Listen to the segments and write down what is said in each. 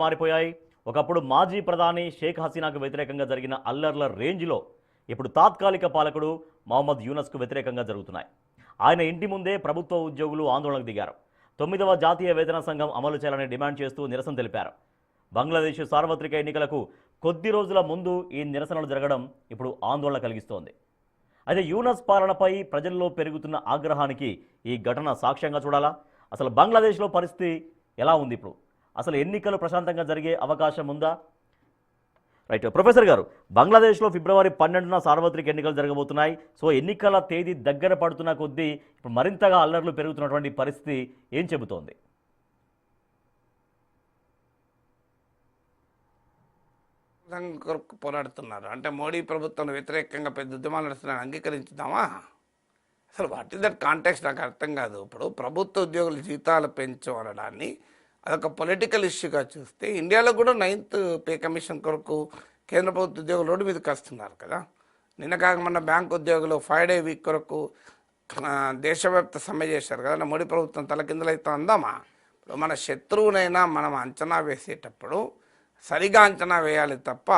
మారిపోయాయి. ఒకప్పుడు మాజీ ప్రధాని షేక్ హసీనాకు వ్యతిరేకంగా జరిగిన అల్లర్ల రేంజ్లో ఇప్పుడు తాత్కాలిక పాలకుడు మహమ్మద్ యూనస్కు వ్యతిరేకంగా జరుగుతున్నాయి. ఆయన ఇంటి ముందే ప్రభుత్వ ఉద్యోగులు ఆందోళనకు దిగారు. 9వ జాతీయ వేతన సంఘం అమలు చేయాలని డిమాండ్ చేస్తూ నిరసన తెలిపారు. బంగ్లాదేశ్ సార్వత్రిక ఎన్నికలకు కొద్ది రోజుల ముందు ఈ నిరసనలు జరగడం ఇప్పుడు ఆందోళన కలిగిస్తోంది. అయితే యూనస్ పాలనపై ప్రజల్లో పెరుగుతున్న ఆగ్రహానికి ఈ ఘటన సాక్ష్యంగా చూడాలా? అసలు బంగ్లాదేశ్లో పరిస్థితి ఎలా ఉంది ఇప్పుడు? అసలు ఎన్నికలు ప్రశాంతంగా జరిగే అవకాశం ఉందా? రైట్, ప్రొఫెసర్ గారు, బంగ్లాదేశ్లో ఫిబ్రవరి 12న సార్వత్రిక ఎన్నికలు జరగబోతున్నాయి. సో ఎన్నికల తేదీ దగ్గర పడుతున్న కొద్దీ ఇప్పుడు మరింతగా అల్లర్లు పెరుగుతున్నటువంటి పరిస్థితి ఏం చెబుతోంది? కొరకు పోరాడుతున్నారు అంటే మోడీ ప్రభుత్వం వ్యతిరేకంగా పెద్ద ఉద్యమాలు నడుస్తున్నాయని అంగీకరించుదామా? అసలు వాట్ ఇస్ దట్ కాంటెక్స్ట్ నాకు అర్థం కాదు. ఇప్పుడు ప్రభుత్వ ఉద్యోగుల జీతాలు పెంచమనడాన్ని అదొక పొలిటికల్ ఇష్యూగా చూస్తే ఇండియాలో కూడా 9th పే కమిషన్ కొరకు కేంద్ర ప్రభుత్వ ఉద్యోగులు రోడ్డు మీదకి వస్తున్నారు కదా. నిన్న కాక మొన్న బ్యాంక్ ఉద్యోగులు 5 day వీక్ కొరకు దేశవ్యాప్త సమ్మె చేశారు కదా. మోడీ ప్రభుత్వం తలకిందులైతే అందామా? ఇప్పుడు మన శత్రువునైనా మనం అంచనా వేసేటప్పుడు సరిగా అంచనా వేయాలి తప్ప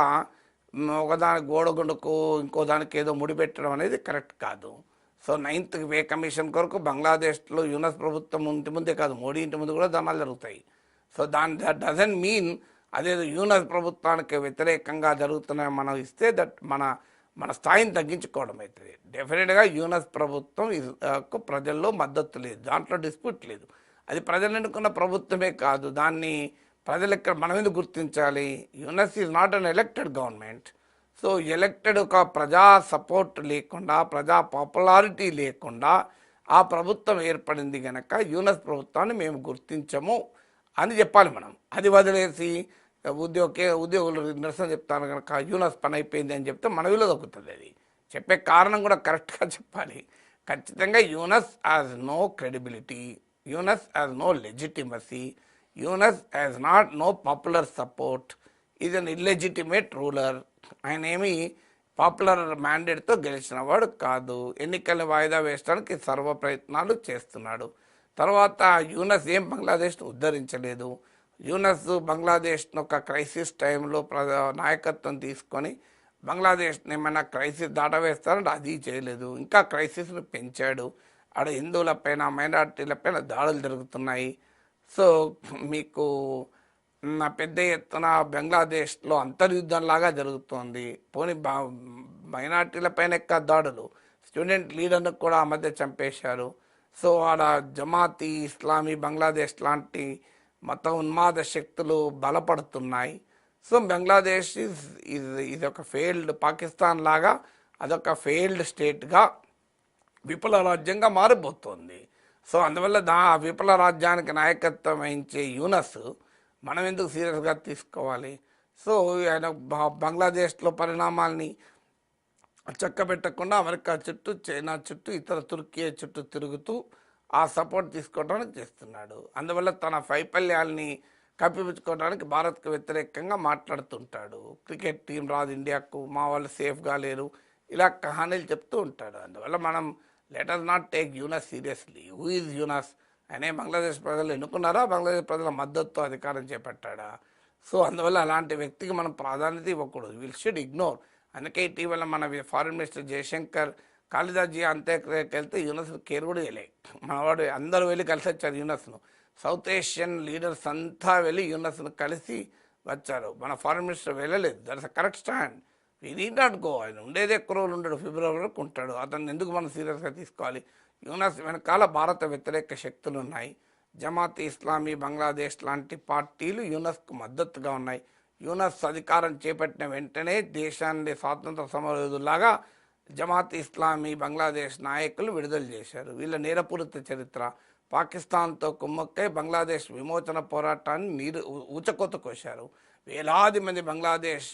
ఒకదానికి గోడగుండుకు ఇంకో దానికి ఏదో ముడిపెట్టడం అనేది కరెక్ట్ కాదు. సో 9th పే కమిషన్ కొరకు బంగ్లాదేశ్లో యూనస్ ప్రభుత్వం ఇంటి ముందే కాదు, మోడీ ఇంటి ముందు కూడా ధర్నాలు జరుగుతాయి. సో దట్ డజంట్ మీన్ అదేదో యూనస్ ప్రభుత్వానికి వ్యతిరేకంగా జరుగుతున్నాయి మనం ఇస్తే దట్ మన స్థాయిని తగ్గించుకోవడం అవుతుంది. డెఫినెట్గా యూనస్ ప్రభుత్వం ప్రజల్లో మద్దతు లేదు, దాంట్లో డిస్ప్యూట్ లేదు. అది ప్రజలు ఎన్నుకున్న ప్రభుత్వమే కాదు, దాన్ని ప్రజలు ఎక్కడ మనం ఎందుకు గుర్తించాలి? Yunus is not an elected government. So elected ఒక ప్రజా సపోర్ట్ లేకుండా, ప్రజా పాపులారిటీ లేకుండా ఆ ప్రభుత్వం ఏర్పడింది కనుక యూనస్ ప్రభుత్వాన్ని మేము గుర్తించము అని చెప్పాలి మనం. అది వదిలేసి ఉద్యోగులు నిరసన చెప్తాను కనుక యూనస్ పని అయిపోయింది అని చెప్తే మన విలువ దొక్కుతుంది. అది చెప్పే కారణం కూడా కరెక్ట్గా చెప్పాలి. ఖచ్చితంగా Yunus has no credibility, Yunus has no legitimacy, Yunus has no popular support, is an illegitimate ruler. ఆయన ఏమి పాపులర్ మ్యాండేట్తో గెలిచిన వాడు కాదు. ఎన్నికల్ని వాయిదా వేయడానికి సర్వ ప్రయత్నాలు చేస్తున్నాడు. తర్వాత యూనస్ ఏం బంగ్లాదేశ్ను ఉద్ధరించలేదు. యూనస్ బంగ్లాదేశ్ను ఒక క్రైసిస్ టైంలో నాయకత్వం తీసుకొని బంగ్లాదేశ్ని ఏమైనా క్రైసిస్ దాటవేస్తారంటే అది చేయలేదు, ఇంకా క్రైసిస్ను పెంచాడు. ఆడ హిందువులపైన మైనార్టీలపైన దాడులు జరుగుతున్నాయి. సో మీకు పెద్ద ఎత్తున బంగ్లాదేశ్లో అంతర్యుద్ధంలాగా జరుగుతోంది. పోనీ మైనార్టీలపైన ఎక్క దాడులు, స్టూడెంట్ లీడర్ను కూడా ఆ మధ్య చంపేశారు. సో ఆడ జమాతీ ఇస్లామీ బంగ్లాదేశ్ లాంటి మత ఉన్మాద శక్తులు బలపడుతున్నాయి. సో బంగ్లాదేశ్ ఇది ఒక ఫెయిల్డ్, పాకిస్తాన్ లాగా అదొక ఫెయిల్డ్ స్టేట్గా విఫల రాజ్యంగా మారిపోతుంది. సో అందువల్ల విఫల రాజ్యానికి నాయకత్వం వహించే యూనస్ మనం ఎందుకు సీరియస్గా తీసుకోవాలి? సో ఆయన బంగ్లాదేశ్లో పరిణామాల్ని చక్కబెట్టకుండా అమెరికా చుట్టూ, చైనా చుట్టూ, ఇతర తుర్కీ చుట్టూ తిరుగుతూ ఆ సపోర్ట్ తీసుకోవడానికి చేస్తున్నాడు. అందువల్ల తన వైఫల్యాల్ని కప్పిపుచ్చుకోవడానికి భారత్కు వ్యతిరేకంగా మాట్లాడుతుంటాడు. క్రికెట్ టీం రాదు ఇండియాకు, మా వాళ్ళు సేఫ్గా లేరు, ఇలా కహానీలు చెప్తూ ఉంటాడు. అందువల్ల మనం let us not take Yunus seriously. Who is Yunus? ఆయనే బంగ్లాదేశ్ ప్రజలు ఎన్నుకున్నారా? బంగ్లాదేశ్ ప్రజల మద్దతుతో అధికారం చేపట్టాడా? సో అందువల్ల అలాంటి వ్యక్తికి మనం ప్రాధాన్యత ఇవ్వకూడదు. Will should ignore. అందుకే ఇటీవల మన ఫారిన్ మినిస్టర్ జయశంకర్ కాళిదాస్జీ అంత్యక్రియకి వెళ్తే యూనస్ను కేర్ కూడా చేయలే. మనవాడు అందరూ వెళ్ళి కలిసి వచ్చారు యూనస్ను. సౌత్ ఏషియన్ లీడర్స్ అంతా వెళ్ళి యూనస్ను కలిసి వచ్చారు. మన ఫారిన్ మినిస్టర్ వెళ్ళలేదు. That's a correct stand. We need not go. ఆయన ఉండేదే ఎక్కువ రోజులు ఉండడు, ఫిబ్రవరి వరకు ఉంటాడు. అతన్ని ఎందుకు మనం సీరియస్గా తీసుకోవాలి? యూనస్ వెనకాల భారత వ్యతిరేక శక్తులు ఉన్నాయి. జమాత్ ఇస్లామీ బంగ్లాదేశ్ లాంటి పార్టీలు యూనస్కు మద్దతుగా ఉన్నాయి. యూనస్ అధికారం చేపట్టిన వెంటనే దేశాన్ని స్వాతంత్ర సమరయోధుల్లాగా జమాత్ ఇస్లామీ బంగ్లాదేశ్ నాయకులు విడుదల చేశారు. వీళ్ళ నేరపూరిత చరిత్ర పాకిస్తాన్తో కుమ్మక్కై బంగ్లాదేశ్ విమోచన పోరాటాన్ని ఊచకోత కోశారు. వేలాది మంది బంగ్లాదేశ్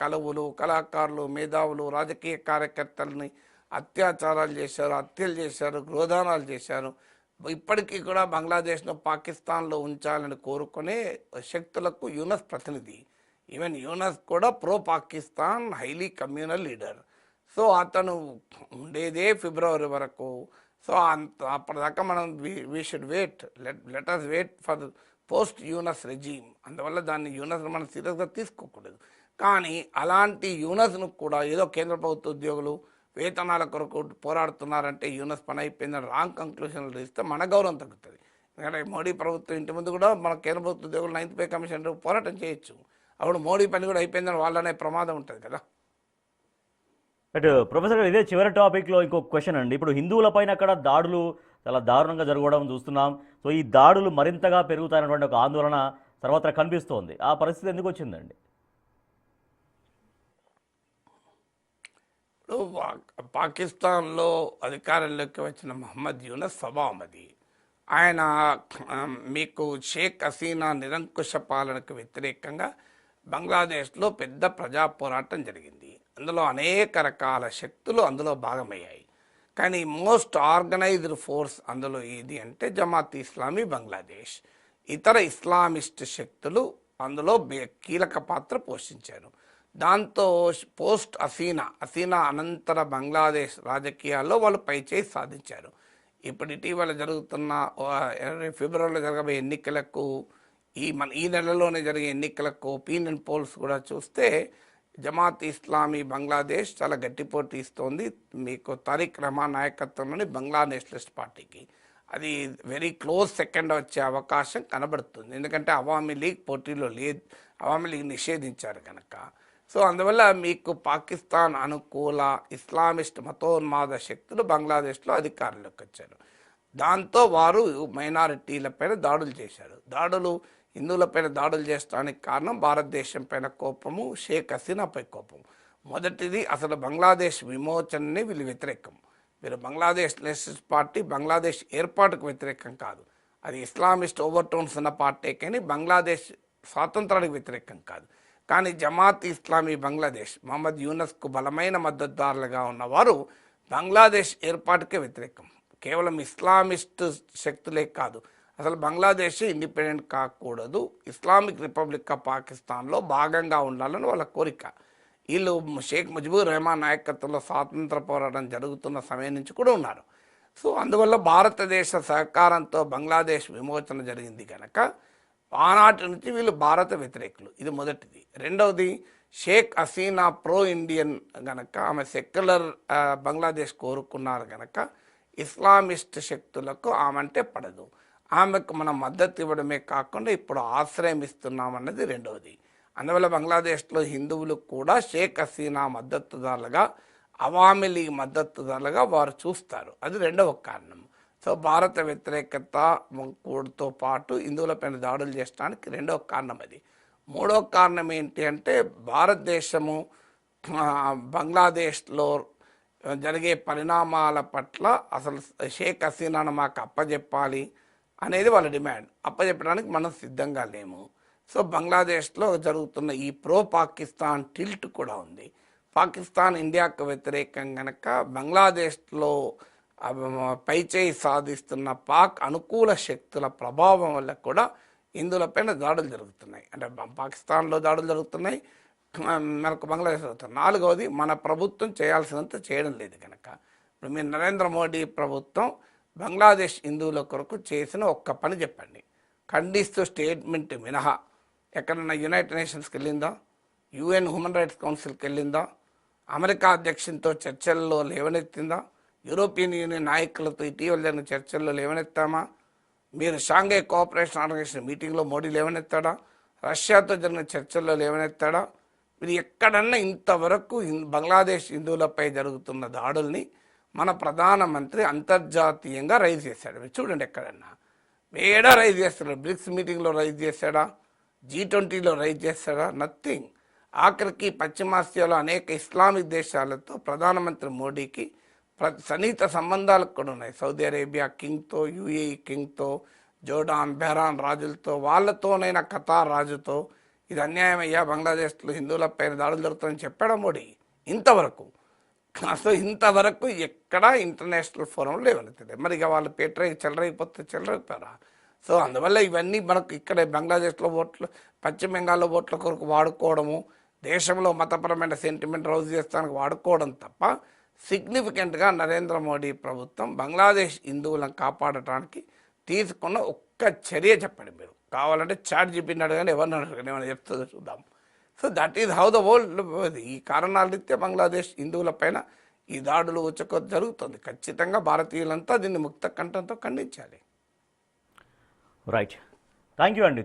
కలవులు, కళాకారులు, మేధావులు, రాజకీయ కార్యకర్తలని అత్యాచారాలు చేశారు, హత్యలు చేశారు, గృహదానాలు చేశారు. ఇప్పటికీ కూడా బంగ్లాదేశ్ను పాకిస్తాన్లో ఉంచాలని కోరుకునే శక్తులకు యూనస్ ప్రతినిధి. ఈవెన్ యూనస్ కూడా pro Pakistan highly communal leader. So అతను ఉండేదే ఫిబ్రవరి వరకు. సో అప్పటిదాకా మనం we should wait, let us wait for post Yunus regime, అందువల్ల దాన్ని యూనస్ మనం సీరియస్గా తీసుకోకూడదు. కానీ అలాంటి యూనస్ను కూడా ఏదో కేంద్ర ప్రభుత్వ ఉద్యోగులు వేతనాల కొరకు పోరాడుతున్నారంటే యూనస్ పని అయిపోయిందని రాంగ్ కంక్లూషన్లు ఇస్తే మన గౌరవం తగ్గుతుంది. ఎందుకంటే మోడీ ప్రభుత్వం ఇంటి ముందు కూడా మన కేంద్ర ప్రభుత్వ ఉద్యోగులు 9th పే కమిషన్ పోరాటం చేయొచ్చు. అప్పుడు మోడీ పని కూడా అయిపోయిందని వాళ్ళనే ప్రమాదం ఉంటుంది కదా. బట్ ప్రొఫెసర్ గారు, ఇదే చివరి టాపిక్లో ఇంకొక క్వశ్చన్ అండి. ఇప్పుడు హిందువుల పైన అక్కడ దాడులు చాలా దారుణంగా జరగడం చూస్తున్నాం. సో ఈ దాడులు మరింతగా పెరుగుతాయన్నటువంటి ఒక ఆందోళన సర్వత్రా కనిపిస్తోంది. ఆ పరిస్థితి ఎందుకు వచ్చిందండి? ఇప్పుడు పాకిస్తాన్లో అధికారంలోకి వచ్చిన మహమ్మద్ యూనస్ స్వభావమది. ఆయన మీకు షేక్ హసీనా నిరంకుశ పాలనకు వ్యతిరేకంగా బంగ్లాదేశ్లో పెద్ద ప్రజా పోరాటం జరిగింది. అందులో అనేక రకాల శక్తులు అందులో భాగమయ్యాయి. కానీ మోస్ట్ ఆర్గనైజ్డ్ ఫోర్స్ అందులో ఏది అంటే జమాత్ ఇస్లామీ బంగ్లాదేశ్. ఇతర ఇస్లామిస్ట్ శక్తులు అందులో కీలక పాత్ర పోషించారు. దాంతో పోస్ట్ హసీనా అనంతర బంగ్లాదేశ్ రాజకీయాల్లో వాళ్ళు పైచేయి సాధించారు. ఇప్పుడు ఇటీవల జరుగుతున్న ఫిబ్రవరిలో జరగబోయే ఎన్నికలకు ఈ నెలలోనే జరిగే ఎన్నికలకు ఒపీనియన్ పోల్స్ కూడా చూస్తే జమాత్ ఇస్లామీ బంగ్లాదేశ్ చాలా గట్టి పోటీ ఇస్తోంది. మీకు తారిక్ రహమాన్ నాయకత్వంలోని బంగ్లా నేషనలిస్ట్ పార్టీకి అది వెరీ క్లోజ్ సెకండ్ వచ్చే అవకాశం కనబడుతుంది. ఎందుకంటే అవామీ లీగ్ పోటీలో లేదు, అవామీ లీగ్ నిషేధించారు కనుక. సో అందువల్ల మీకు పాకిస్తాన్ అనుకూల ఇస్లామిస్ట్ మతోన్మాద శక్తులు బంగ్లాదేశ్లో అధికారంలోకి వచ్చారు. దాంతో వారు మైనారిటీలపైన దాడులు చేశారు. హిందువులపైన దాడులు చేసడానికి కారణం భారతదేశం పైన కోపము, షేక్ హసీనాపై కోపం. మొదటిది అసలు బంగ్లాదేశ్ విమోచనని వీళ్ళు వ్యతిరేకం. వీరు బంగ్లాదేశ్ నేషనలిస్ట్ పార్టీ బంగ్లాదేశ్ ఏర్పాటుకు వ్యతిరేకం కాదు. అది ఇస్లామిస్ట్ ఓవర్టోన్స్ ఉన్న పార్టీ కానీ బంగ్లాదేశ్ స్వాతంత్రానికి వ్యతిరేకం కాదు. కానీ జమాత్ ఇస్లామీ బంగ్లాదేశ్ మహమ్మద్ యూనస్కు బలమైన మద్దతుదారులుగా ఉన్నవారు బంగ్లాదేశ్ ఏర్పాటుకే వ్యతిరేకం. కేవలం ఇస్లామిస్ట్ శక్తులే కాదు, అసలు బంగ్లాదేశ్ ఇండిపెండెంట్ కాకూడదు, ఇస్లామిక్ రిపబ్లిక్ ఆఫ్ పాకిస్తాన్లో భాగంగా ఉండాలని వాళ్ళ కోరిక. వీళ్ళు షేక్ ముజిబుర్ రెహమాన్ నాయకత్వంలో స్వాతంత్ర పోరాటం జరుగుతున్న సమయం నుంచి కూడా ఉన్నారు. సో అందువల్ల భారతదేశ సహకారంతో బంగ్లాదేశ్ విమోచన జరిగింది కనుక ఆనాటి నుంచి వీళ్ళు భారత వ్యతిరేకులు. ఇది మొదటిది. రెండవది, షేక్ హసీనా ప్రో ఇండియన్ గనక, ఆమె సెక్యులర్ బంగ్లాదేశ్ కోరుకున్నారు కనుక ఇస్లామిస్ట్ శక్తులకు ఆమె అంటే పడదు. ఆమెకు మనం మద్దతు ఇవ్వడమే కాకుండా ఇప్పుడు ఆశ్రయం ఇస్తున్నామన్నది రెండవది. అందువల్ల బంగ్లాదేశ్లో హిందువులు కూడా షేక్ హసీనా మద్దతుదారులుగా, అవామీ లీగ్ మద్దతుదారులుగా వారు చూస్తారు. అది రెండవ కారణం. సో భారత వ్యతిరేకత కూడుతో పాటు హిందువులపైన దాడులు చేయడానికి రెండవ కారణం అది. మూడవ కారణం ఏంటి అంటే భారతదేశము బంగ్లాదేశ్లో జరిగే పరిణామాల పట్ల అసలు షేక్ హసీనాను మాకు అప్పజెప్పాలి అనేది వాళ్ళ డిమాండ్. అప్పజెప్పడానికి మనం సిద్ధంగా లేము. సో బంగ్లాదేశ్లో జరుగుతున్న ఈ ప్రో పాకిస్తాన్ టిల్ట్ కూడా ఉంది. పాకిస్తాన్ ఇండియాకు వ్యతిరేకం కనుక బంగ్లాదేశ్లో పైచేయి సాధిస్తున్న పాక్ అనుకూల శక్తుల ప్రభావం వల్ల కూడా హిందువులపైన దాడులు జరుగుతున్నాయి. అంటే పాకిస్తాన్లో దాడులు జరుగుతున్నాయి, మనకు బంగ్లాదేశ్ జరుగుతుంది. నాలుగవది, మన ప్రభుత్వం చేయాల్సినంత చేయడం లేదు కనుక. ఇప్పుడు మీరు నరేంద్ర మోడీ ప్రభుత్వం బంగ్లాదేశ్ హిందువుల కొరకు చేసిన ఒక్క పని చెప్పండి, ఖండిస్తూ స్టేట్మెంట్ మినహా ఎక్కడన్నా యునైటెడ్ నేషన్స్కి వెళ్ళిందా, యుఎన్ హ్యూమన్ రైట్స్ కౌన్సిల్కి వెళ్ళిందా, అమెరికా అధ్యక్షునితో చర్చల్లో లేవనెత్తిందా, యూరోపియన్ యూనియన్ నాయకులతో ఇటీవల జరిగిన చర్చల్లో లేవనెత్తామా, మీరు షాంఘై కోఆపరేషన్ ఆర్గనైజేషన్ మీటింగ్లో మోడీ లేవనెత్తాడా, రష్యాతో జరిగిన చర్చల్లో లేవనెత్తాడా? మీరు ఎక్కడన్నా ఇంతవరకు బంగ్లాదేశ్ హిందువులపై జరుగుతున్న దాడుల్ని మన ప్రధానమంత్రి అంతర్జాతీయంగా రైజ్ చేశాడు. మీరు చూడండి, ఎక్కడన్నా ఏడా రైజ్ చేస్తాడు? బ్రిక్స్ మీటింగ్లో రైజ్ చేశాడా? G20లో రైజ్ చేస్తాడా? నథింగ్. ఆఖరికి పశ్చిమాసియాలో అనేక ఇస్లామిక్ దేశాలతో ప్రధానమంత్రి మోడీకి సన్నిహిత సంబంధాలు కూడా ఉన్నాయి. Saudi Arabia కింగ్తో, UAE కింగ్తో, Jordan, బెహ్రాన్ రాజులతో, వాళ్ళతోనైనా Qatar రాజుతో ఇది అన్యాయం అయ్యా, బంగ్లాదేశ్లో హిందువులపైన దాడులు జరుగుతుందని చెప్పాడా మోడీ? ఇంతవరకు అసలు ఇంతవరకు ఎక్కడా ఇంటర్నేషనల్ ఫోరంలో లేవనెత్తారు. మరి ఇక వాళ్ళు చెలరైపోతారా? సో అందువల్ల ఇవన్నీ మనకు ఇక్కడ బంగ్లాదేశ్లో ఓట్లు, పశ్చిమ బెంగాల్లో ఓట్ల కొరకు వాడుకోవడము, దేశంలో మతపరమైన సెంటిమెంట్ రౌజ్ చేస్తానికి వాడుకోవడం తప్ప సిగ్నిఫికెంట్గా నరేంద్ర మోడీ ప్రభుత్వం బంగ్లాదేశ్ హిందువులను కాపాడటానికి తీసుకున్న ఒక్క ఒక్క చర్య చెప్పండి మీరు. కావాలంటే చాట్ జీపీని అడగండి, ఎవరిని అడగండి, ఏమైనా చెప్తుందో చూద్దాం. So that is how the world. ఈ కారణాల రీత్యా బంగ్లాదేశ్ హిందువుల పైన ఈ దాడులు ఉచ్చకొద్దు జరుగుతుంది. ఖచ్చితంగా భారతీయులంతా దీన్ని ముక్త కంఠంతో ఖండించాలి. రైట్, థ్యాంక్ యూ అండి.